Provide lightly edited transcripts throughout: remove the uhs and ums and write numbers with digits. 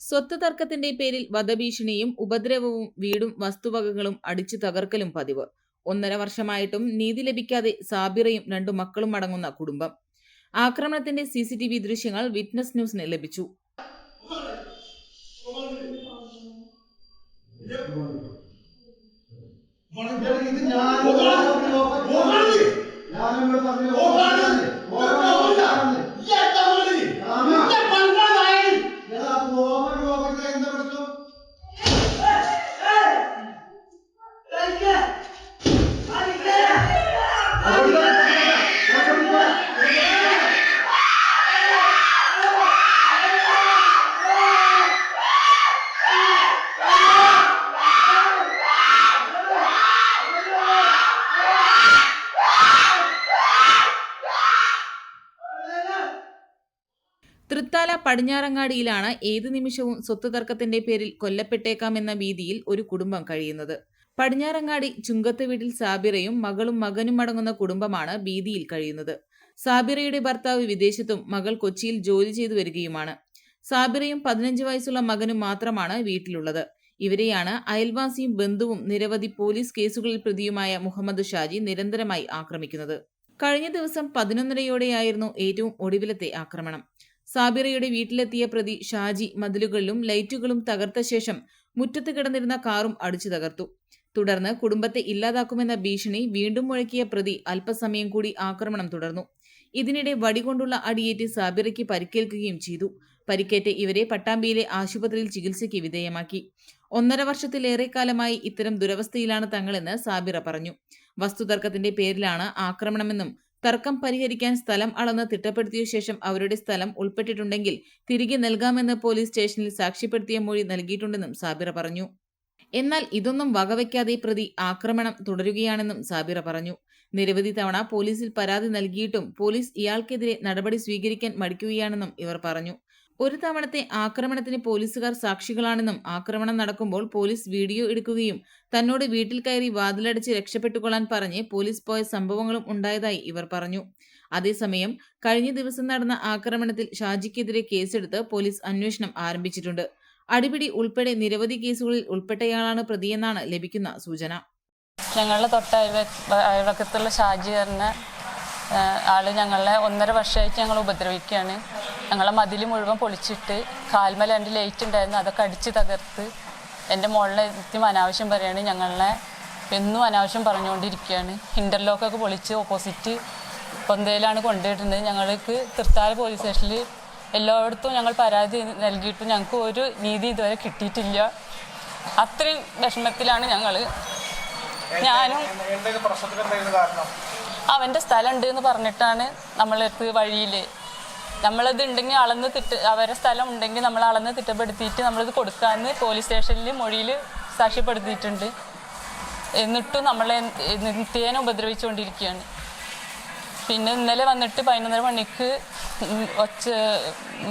സ്വത്ത് തർക്കത്തിന്റെ പേരിൽ വധഭീഷണിയും ഉപദ്രവവും വീടും വസ്തുവകകളും അടിച്ചു തകർക്കലും പതിവ്. 1.5 വർഷമായിട്ടും നീതി ലഭിക്കാതെ സാബിറയും 2 മക്കളും അടങ്ങുന്ന കുടുംബം. ആക്രമണത്തിന്റെ CCTV ദൃശ്യങ്ങൾ വിറ്റ്നസ് ന്യൂസിന് ലഭിച്ചു. തൃത്താല പടിഞ്ഞാറങ്ങാടിയിലാണ് ഏത് നിമിഷവും സ്വത്ത് തർക്കത്തിന്റെ പേരിൽ കൊല്ലപ്പെട്ടേക്കാമെന്ന ഭീതിയിൽ ഒരു കുടുംബം കഴിയുന്നത്. പടിഞ്ഞാറങ്ങാടി ചുങ്കത്ത് വീട്ടിൽ സാബിറയും മകളും മകനും അടങ്ങുന്ന കുടുംബമാണ് ഭീതിയിൽ കഴിയുന്നത്. സാബിറയുടെ ഭർത്താവ് വിദേശത്തും മകൾ കൊച്ചിയിൽ ജോലി ചെയ്തു വരികയുമാണ്. സാബിറയും 15 വയസ്സുള്ള മകനും മാത്രമാണ് വീട്ടിലുള്ളത്. ഇവരെയാണ് അയൽവാസിയും ബന്ധുവും നിരവധി പോലീസ് കേസുകളിൽ പ്രതിയുമായ മുഹമ്മദ് ഷാജി നിരന്തരമായി ആക്രമിക്കുന്നത്. കഴിഞ്ഞ ദിവസം 11:30യോടെയായിരുന്നു ഏറ്റവും ഒടുവിലത്തെ ആക്രമണം. സാബിറയുടെ വീട്ടിലെത്തിയ പ്രതി ഷാജി മതിലുകളിലും ലൈറ്റുകളും തകർത്ത ശേഷം മുറ്റത്ത് കിടന്നിരുന്ന കാറും അടിച്ചു തകർത്തു. തുടർന്ന് കുടുംബത്തെ ഇല്ലാതാക്കുമെന്ന ഭീഷണി വീണ്ടും മുഴക്കിയ പ്രതി അല്പസമയം കൂടി ആക്രമണം തുടർന്നു. ഇതിനിടെ വടികൊണ്ടുള്ള അടിയേറ്റ് സാബിറയ്ക്ക് പരിക്കേൽക്കുകയും ചെയ്തു. പരിക്കേറ്റ് ഇവരെ പട്ടാമ്പിയിലെ ആശുപത്രിയിൽ ചികിത്സയ്ക്ക് വിധേയമാക്കി. 1.5 വർഷത്തിലേറെ കാലമായി ഇത്തരം ദുരവസ്ഥയിലാണ് തങ്ങളെന്ന് സാബിറ പറഞ്ഞു. വസ്തുതർക്കത്തിന്റെ പേരിലാണ് ആക്രമണമെന്നും തർക്കം പരിഹരിക്കാൻ സ്ഥലം അളന്ന് തിട്ടപ്പെടുത്തിയ ശേഷം അവരുടെ സ്ഥലം ഉൾപ്പെട്ടിട്ടുണ്ടെങ്കിൽ തിരികെ നൽകാമെന്ന് പോലീസ് സ്റ്റേഷനിൽ സാക്ഷ്യപ്പെടുത്തിയ മൊഴി നൽകിയിട്ടുണ്ടെന്നും സാബിറ പറഞ്ഞു. എന്നാൽ ഇതൊന്നും വകവയ്ക്കാതെ പ്രതി ആക്രമണം തുടരുകയാണെന്നും സാബിറ പറഞ്ഞു. നിരവധി തവണ പോലീസിൽ പരാതി നൽകിയിട്ടും പോലീസ് ഇയാൾക്കെതിരെ നടപടി സ്വീകരിക്കാൻ മടിക്കുകയാണെന്നും ഇവർ പറഞ്ഞു. ഒരു തവണത്തെ ആക്രമണത്തിന് പോലീസുകാർ സാക്ഷികളാണെന്നും ആക്രമണം നടക്കുമ്പോൾ പോലീസ് വീഡിയോ എടുക്കുകയും തന്നോട് വീട്ടിൽ കയറി വാതിലടച്ച് രക്ഷപ്പെട്ടുകൊള്ളാൻ പറഞ്ഞ് പോലീസ് പോയ സംഭവങ്ങളും ഉണ്ടായതായി ഇവർ പറഞ്ഞു. അതേസമയം കഴിഞ്ഞ ദിവസം നടന്ന ആക്രമണത്തിൽ ഷാജിക്കെതിരെ കേസെടുത്ത് പോലീസ് അന്വേഷണം ആരംഭിച്ചിട്ടുണ്ട്. അടിപിടി ഉൾപ്പെടെ നിരവധി കേസുകളിൽ ഉൾപ്പെട്ടയാളാണ് പ്രതിയെന്നാണ് ലഭിക്കുന്ന സൂചന. ഞങ്ങളുടെ അയൽവക്കത്തുള്ള ഷാജി പറഞ്ഞ ആള് ഞങ്ങളെ 1.5 വർഷമായിട്ട് ഞങ്ങൾ ഉപദ്രവിക്കുകയാണ്. ഞങ്ങളെ മതിൽ മുഴുവൻ പൊളിച്ചിട്ട് കാൽമല 2 ലൈറ്റ് ഉണ്ടായിരുന്നു, അതൊക്കെ അടിച്ച് തകർത്ത് എൻ്റെ മോളിനെ എത്തി അനാവശ്യം പറയുകയാണ്. ഞങ്ങളെ എന്നും അനാവശ്യം പറഞ്ഞുകൊണ്ടിരിക്കുകയാണ്. ഇൻ്റർലോക്കൊക്കെ പൊളിച്ച് ഓപ്പോസിറ്റ് പൊന്തയിലാണ് കൊണ്ടുപോയിട്ടുണ്ട്. ഞങ്ങൾക്ക് തൃത്താല പോലീസ് സ്റ്റേഷനിൽ എല്ലായിടത്തും ഞങ്ങൾ പരാതി നൽകിയിട്ടും ഞങ്ങൾക്ക് ഒരു നീതി ഇതുവരെ കിട്ടിയിട്ടില്ല. അത്രയും വിഷമത്തിലാണ് ഞങ്ങൾ. ഞാനും അവൻ്റെ സ്ഥലം ഉണ്ട് എന്ന് പറഞ്ഞിട്ടാണ് നമ്മളെടുത്ത് വഴിയിൽ നമ്മളത് ഉണ്ടെങ്കിൽ അവരെ സ്ഥലം ഉണ്ടെങ്കിൽ നമ്മൾ അളന്ന് തിട്ടപ്പെടുത്തിയിട്ട് നമ്മളിത് കൊടുക്കാമെന്ന് പോലീസ് സ്റ്റേഷനിൽ മൊഴിയിൽ സാക്ഷ്യപ്പെടുത്തിയിട്ടുണ്ട്. എന്നിട്ടും നമ്മളെ നിത്യേന ഉപദ്രവിച്ചുകൊണ്ടിരിക്കുകയാണ്. പിന്നെ ഇന്നലെ വന്നിട്ട് 11:30 മണിക്ക്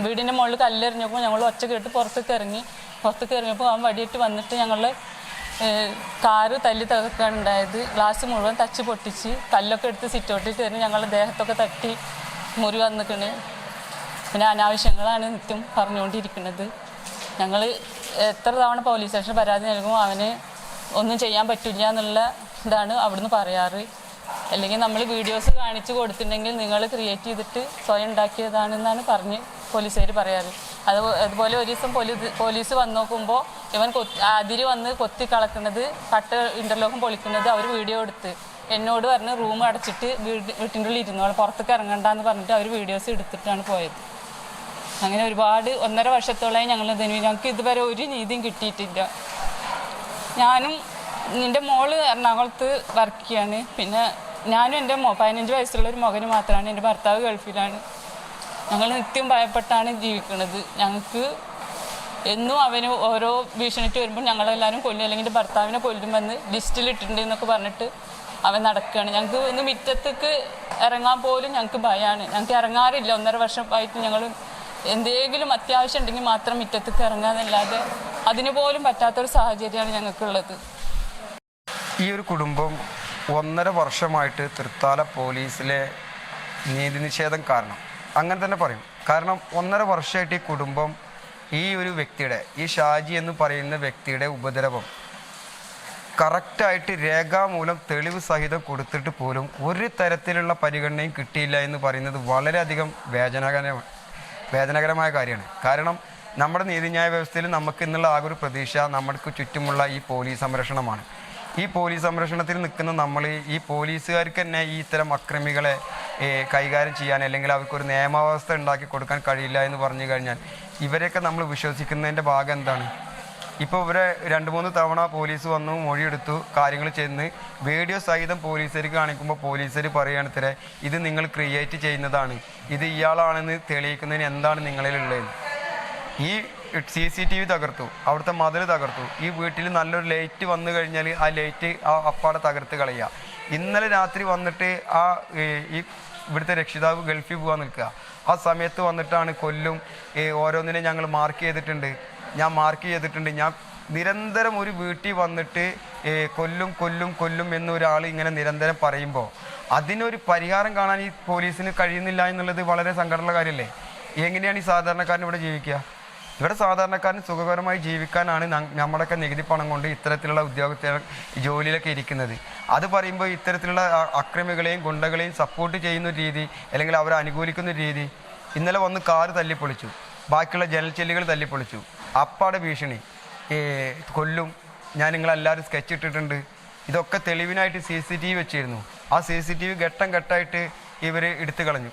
വീടിൻ്റെ മുകളിൽ കല്ലെറിഞ്ഞപ്പോൾ ഞങ്ങൾ ഒച്ച കേട്ട് പുറത്തേക്ക് ഇറങ്ങിയപ്പോൾ അവൻ വടിയിട്ട് വന്നിട്ട് ഞങ്ങൾ കാറ് തല്ലി തകർക്കാണ് ഉണ്ടായത്. ഗ്ലാസ് മുഴുവൻ തച്ച് പൊട്ടിച്ച് കല്ലൊക്കെ എടുത്ത് സിറ്റൗട്ടിൽ കയറി ഞങ്ങളുടെ ദേഹത്തൊക്കെ തട്ടി മുറി വന്നിക്കണ്. പിന്നെ അനാവശ്യങ്ങളാണ് നിത്യം പറഞ്ഞുകൊണ്ടിരിക്കുന്നത്. ഞങ്ങൾ എത്ര തവണ പോലീസ് സ്റ്റേഷനിൽ പരാതി നൽകുമ്പോൾ അവന് ഒന്നും ചെയ്യാൻ പറ്റില്ല എന്നുള്ള ഇതാണ് അവിടുന്ന് പറയാറ്. അല്ലെങ്കിൽ നമ്മൾ വീഡിയോസ് കാണിച്ച് കൊടുത്തിട്ടുണ്ടെങ്കിൽ നിങ്ങൾ ക്രിയേറ്റ് ചെയ്തിട്ട് സ്വയം ഉണ്ടാക്കിയതാണെന്നാണ് പറഞ്ഞ് പോലീസുകാർ പറയാറ്. അതുപോലെ ഒരു ദിവസം പോലീസ് വന്ന് നോക്കുമ്പോൾ ഇവൻ അതിര് വന്ന് കൊത്തി കളക്കുന്നത് കട്ട ഇൻ്റർലോക്കും പൊളിക്കുന്നത് അവർ വീഡിയോ എടുത്ത് എന്നോട് പറഞ്ഞ് റൂം അടച്ചിട്ട് വീട്ടിൻ്റെ ഉള്ളിൽ ഇരുന്നോളാം, പുറത്തേക്ക് ഇറങ്ങണ്ടെന്ന് പറഞ്ഞിട്ട് അവർ വീഡിയോസ് എടുത്തിട്ടാണ് പോയത്. അങ്ങനെ ഒരുപാട് 1.5 വർഷത്തോളമായി ഞങ്ങൾക്ക് ഇതുവരെ ഒരു നീതിയും കിട്ടിയിട്ടില്ല. ഞാനും എൻ്റെ മോള് എറണാകുളത്ത് വർക്ക് ചെയ്യാണ്. പിന്നെ ഞാനും എൻ്റെ 15 വയസ്സുള്ളൊരു മകന് മാത്രമാണ്. എൻ്റെ ഭർത്താവ് ഗൾഫിലാണ്. ഞങ്ങൾ നിത്യം ഭയപ്പെട്ടാണ് ജീവിക്കുന്നത്. ഞങ്ങൾക്ക് എന്നും അവന് ഓരോ ഭീഷണിട്ട് വരുമ്പോൾ ഞങ്ങളെല്ലാവരും കൊല്ലും, അല്ലെങ്കിൽ ഭർത്താവിനെ കൊല്ലുമെന്ന് ലിസ്റ്റിലിട്ടുണ്ട് എന്നൊക്കെ പറഞ്ഞിട്ട് അവൻ നടക്കുകയാണ്. ഞങ്ങൾക്ക് ഒന്ന് മുറ്റത്തേക്ക് ഇറങ്ങാൻ പോലും ഞങ്ങൾക്ക് ഭയമാണ്. ഞങ്ങൾക്ക് ഇറങ്ങാറില്ല. 1.5 വർഷമായിട്ട് ഞങ്ങൾ എന്തെങ്കിലും അത്യാവശ്യം ഉണ്ടെങ്കിൽ മാത്രം മുറ്റത്തേക്ക് ഇറങ്ങാന്നല്ലാതെ അതിന് പോലും പറ്റാത്തൊരു സാഹചര്യമാണ് ഞങ്ങൾക്കുള്ളത്. ഈ ഒരു കുടുംബം 1.5 വർഷമായിട്ട് തൃത്താല പോലീസിലെ നീതി നിഷേധം കാരണം അങ്ങനെ തന്നെ പറയും. കാരണം 1.5 വർഷമായിട്ട് ഈ കുടുംബം ഈ ഒരു വ്യക്തിയുടെ, ഈ ഷാജി എന്ന് പറയുന്ന വ്യക്തിയുടെ ഉപദ്രവം കറക്റ്റായിട്ട് രേഖാമൂലം തെളിവ് സഹിതം കൊടുത്തിട്ട് പോലും ഒരു തരത്തിലുള്ള പരിഗണനയും കിട്ടിയില്ല എന്ന് പറയുന്നത് വളരെയധികം വേദനകരമായ കാര്യമാണ്. കാരണം നമ്മുടെ നീതിന്യായ വ്യവസ്ഥയിൽ നമുക്ക് ഇന്നുള്ള ആകെ ഒരു പ്രതീക്ഷ നമ്മൾക്ക് ചുറ്റുമുള്ള ഈ പോലീസ് സംരക്ഷണമാണ്. ഈ പോലീസ് സംരക്ഷണത്തിൽ നിൽക്കുന്ന നമ്മൾ, ഈ പോലീസുകാർക്ക് തന്നെ ഈ ഇത്തരം അക്രമികളെ കൈകാര്യം ചെയ്യാൻ അല്ലെങ്കിൽ അവർക്കൊരു നിയമവ്യവസ്ഥ ഉണ്ടാക്കി കൊടുക്കാൻ കഴിയില്ല എന്ന് പറഞ്ഞു കഴിഞ്ഞാൽ ഇവരെയൊക്കെ നമ്മൾ വിശ്വസിക്കുന്നതിൻ്റെ ഭാഗം എന്താണ്? ഇപ്പോൾ ഇവരെ 2-3 തവണ പോലീസ് വന്നു, മൊഴിയെടുത്തു, കാര്യങ്ങൾ ചെന്ന് വീഡിയോ സഹിതം പോലീസുകാർക്ക് കാണിക്കുമ്പോൾ പോലീസുകാർ പറയുകയാണ് ഇത്ര ഇത് നിങ്ങൾ ക്രിയേറ്റ് ചെയ്യുന്നതാണ്, ഇത് ഇയാളാണെന്ന് തെളിയിക്കുന്നതിന് എന്താണ് നിങ്ങളിലുള്ളത്? ഈ CCTV തകർത്തു, അവിടുത്തെ മതിൽ തകർത്തു, ഈ വീട്ടിൽ നല്ലൊരു ലൈറ്റ് വന്നു കഴിഞ്ഞാൽ ആ ലൈറ്റ് അപ്പാടെ തകർത്ത് കളയുക. ഇന്നലെ രാത്രി വന്നിട്ട് ഈ ഇവിടുത്തെ രക്ഷിതാവ് ഗൾഫിൽ പോകാൻ നിൽക്കുക. ആ സമയത്ത് വന്നിട്ടാണ് കൊല്ലും, ഓരോന്നിനെ ഞങ്ങൾ മാർക്ക് ചെയ്തിട്ടുണ്ട്, ഞാൻ നിരന്തരം ഒരു വീട്ടിൽ വന്നിട്ട് കൊല്ലും കൊല്ലും കൊല്ലും എന്നൊരാൾ ഇങ്ങനെ നിരന്തരം പറയുമ്പോൾ അതിനൊരു പരിഹാരം കാണാൻ ഈ പോലീസിന് കഴിയുന്നില്ല എന്നുള്ളത് വളരെ സങ്കടമുള്ള കാര്യമല്ലേ? എങ്ങനെയാണ് ഈ സാധാരണക്കാരൻ ഇവിടെ ജീവിക്കുക? ഇവിടെ സാധാരണക്കാരൻ സുഖകരമായി ജീവിക്കാനാണ് നമ്മുടെയൊക്കെ നികുതി പണം കൊണ്ട് ഇത്തരത്തിലുള്ള ഉദ്യോഗസ്ഥർ ജോലിയിലൊക്കെ ഇരിക്കുന്നത്. അത് പറയുമ്പോൾ ഇത്തരത്തിലുള്ള അക്രമികളെയും ഗുണ്ടകളെയും സപ്പോർട്ട് ചെയ്യുന്ന രീതി അല്ലെങ്കിൽ അവരെ അനുകൂലിക്കുന്ന രീതി. ഇന്നലെ വന്ന് കാറ് തല്ലിപ്പൊളിച്ചു, ബാക്കിയുള്ള ജനൽച്ചെല്ലുകൾ തല്ലിപ്പൊളിച്ചു, അപ്പാടെ ഭീഷണി, കൊല്ലും, ഞാൻ നിങ്ങളെല്ലാവരും സ്കെച്ച് ഇട്ടിട്ടുണ്ട്. ഇതൊക്കെ തെളിവിനായിട്ട് CCTV വെച്ചിരുന്നു. ആ CCTV ഘട്ടം ഘട്ടമായിട്ട് ഇവർ എടുത്തു കളഞ്ഞു,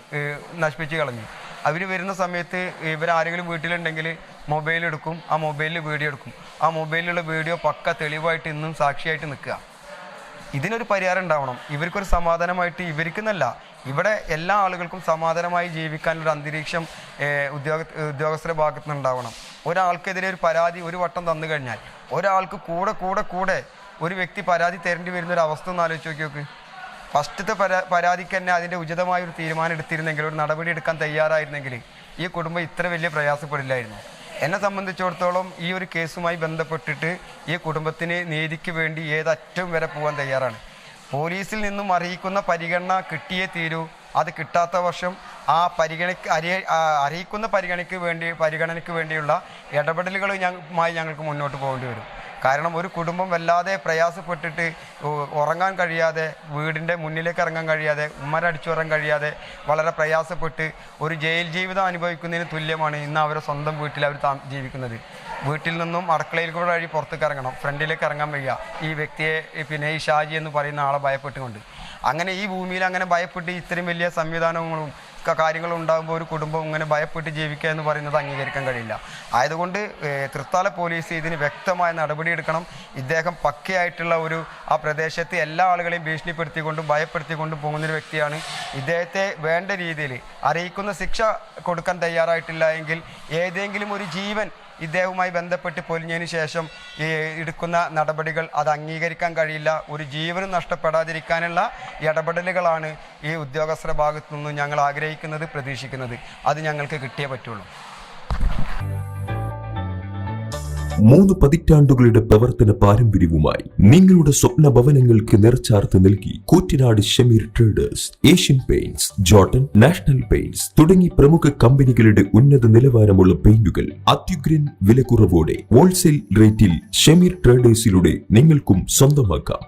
നശിപ്പിച്ച് കളഞ്ഞു. അവർ വരുന്ന സമയത്ത് ഇവരാരെങ്കിലും വീട്ടിലുണ്ടെങ്കിൽ മൊബൈൽ എടുക്കും, ആ മൊബൈലിൽ വീഡിയോ എടുക്കും. ആ മൊബൈലിലുള്ള വീഡിയോ പക്ക തെളിവായിട്ട് ഇന്നും സാക്ഷിയായിട്ട് നിൽക്കുക. ഇതിനൊരു പരിഹാരം ഉണ്ടാവണം. ഇവർക്കൊരു സമാധാനമായിട്ട്, ഇവർക്കെന്നല്ല ഇവിടെ എല്ലാ ആളുകൾക്കും സമാധാനമായി ജീവിക്കാനൊരു അന്തരീക്ഷം ഉദ്യോഗസ്ഥരുടെ ഭാഗത്തു നിന്നുണ്ടാവണം. ഒരാൾക്കെതിരെ ഒരു പരാതി ഒരു വട്ടം തന്നു കഴിഞ്ഞാൽ ഒരാൾക്ക് കൂടെ ഒരു വ്യക്തി പരാതി തരേണ്ടി വരുന്ന ഒരു അവസ്ഥ ഒന്ന് ആലോചിച്ച് നോക്കി. ഫസ്റ്റത്തെ പരാതിക്ക് തന്നെ അതിൻ്റെ ഉചിതമായൊരു തീരുമാനം എടുത്തിരുന്നെങ്കിൽ, ഒരു നടപടി എടുക്കാൻ തയ്യാറായിരുന്നെങ്കിൽ ഈ കുടുംബം ഇത്ര വലിയ പ്രയാസപ്പെടില്ലായിരുന്നു. എന്നെ സംബന്ധിച്ചിടത്തോളം ഈ ഒരു കേസുമായി ബന്ധപ്പെട്ടിട്ട് ഈ കുടുംബത്തിന് നീതിക്ക് വേണ്ടി ഏതറ്റം വരെ പോകാൻ തയ്യാറാണ്. പോലീസിൽ നിന്നും അറിയിക്കുന്ന പരിഗണന കിട്ടിയേ തീരൂ. അത് കിട്ടാത്ത വർഷം ആ അറിയിക്കുന്ന പരിഗണനയ്ക്ക് വേണ്ടിയുള്ള ഇടപെടലുകളുമായി ഞങ്ങൾക്ക് മുന്നോട്ട് പോകേണ്ടി വരും. കാരണം ഒരു കുടുംബം വല്ലാതെ പ്രയാസപ്പെട്ടിട്ട് ഉറങ്ങാൻ കഴിയാതെ, വീടിൻ്റെ മുന്നിലേക്ക് ഇറങ്ങാൻ കഴിയാതെ, ഉമ്മരടിച്ചു വരാൻ കഴിയാതെ വളരെ പ്രയാസപ്പെട്ട് ഒരു ജയിൽ ജീവിതം അനുഭവിക്കുന്നതിന് തുല്യമാണ് ഇന്ന് അവരെ സ്വന്തം വീട്ടിൽ അവർ ജീവിക്കുന്നത്. വീട്ടിൽ നിന്നും അടുക്കളയിൽ കൂടെ വഴി പുറത്തേക്ക് ഇറങ്ങണം, ഫ്രണ്ടിലേക്ക് ഇറങ്ങാൻ വയ്യ ഈ വ്യക്തിയെ, ഈ ഷാജി എന്ന് പറയുന്ന ആളെ ഭയപ്പെട്ടുകൊണ്ട്. അങ്ങനെ ഈ ഭൂമിയിൽ അങ്ങനെ ഭയപ്പെട്ട് ഇത്രയും വലിയ സംവിധാനങ്ങളും കാര്യങ്ങളും ഉണ്ടാകുമ്പോൾ ഒരു കുടുംബം ഇങ്ങനെ ഭയപ്പെട്ട് ജീവിക്കുക എന്ന് പറയുന്നത് അംഗീകരിക്കാൻ കഴിയില്ല. ആയതുകൊണ്ട് തൃത്താല പോലീസ് ഇതിന് വ്യക്തമായ നടപടിയെടുക്കണം. ഇദ്ദേഹം പക്കയായിട്ടുള്ള ആ പ്രദേശത്തെ എല്ലാ ആളുകളെയും ഭീഷണിപ്പെടുത്തിക്കൊണ്ടും ഭയപ്പെടുത്തിക്കൊണ്ടും പോകുന്നൊരു വ്യക്തിയാണ്. ഇദ്ദേഹത്തെ വേണ്ട രീതിയിൽ അറിയിക്കുന്ന ശിക്ഷ കൊടുക്കാൻ തയ്യാറായിട്ടില്ല എങ്കിൽ ഏതെങ്കിലും ഒരു ജീവൻ ഇദ്ദേഹവുമായി ബന്ധപ്പെട്ട് പൊലിഞ്ഞതിന് ശേഷം എടുക്കുന്ന നടപടികൾ അത് അംഗീകരിക്കാൻ കഴിയില്ല. ഒരു ജീവനും നഷ്ടപ്പെടാതിരിക്കാനുള്ള ഇടപെടലുകളാണ് ഈ ഉദ്യോഗസ്ഥരുടെ ഭാഗത്തു നിന്നും ഞങ്ങൾ ആഗ്രഹിക്കുന്നത്, പ്രതീക്ഷിക്കുന്നത്. അത് ഞങ്ങൾക്ക് കിട്ടിയേ പറ്റുള്ളൂ. 3 പതിറ്റാണ്ടുകളുടെ പ്രവർത്തന പാരമ്പര്യവുമായി നിങ്ങളുടെ സ്വപ്ന ഭവനങ്ങൾക്ക് നിറച്ചാർത്ത് നൽകി Koottanad Shameer traders, Asian paints, Jordan, national paints തുടങ്ങി പ്രമുഖ കമ്പനികളുടെ ഉന്നത നിലവാരമുള്ള പെയിന്റുകൾ അത്യുഗ്രൻ വിലക്കുറവോടെ ഹോൾസെയിൽ റേറ്റിൽ ഷമീർ ട്രേഡേഴ്സിലൂടെ നിങ്ങൾക്കും സ്വന്തമാക്കാം.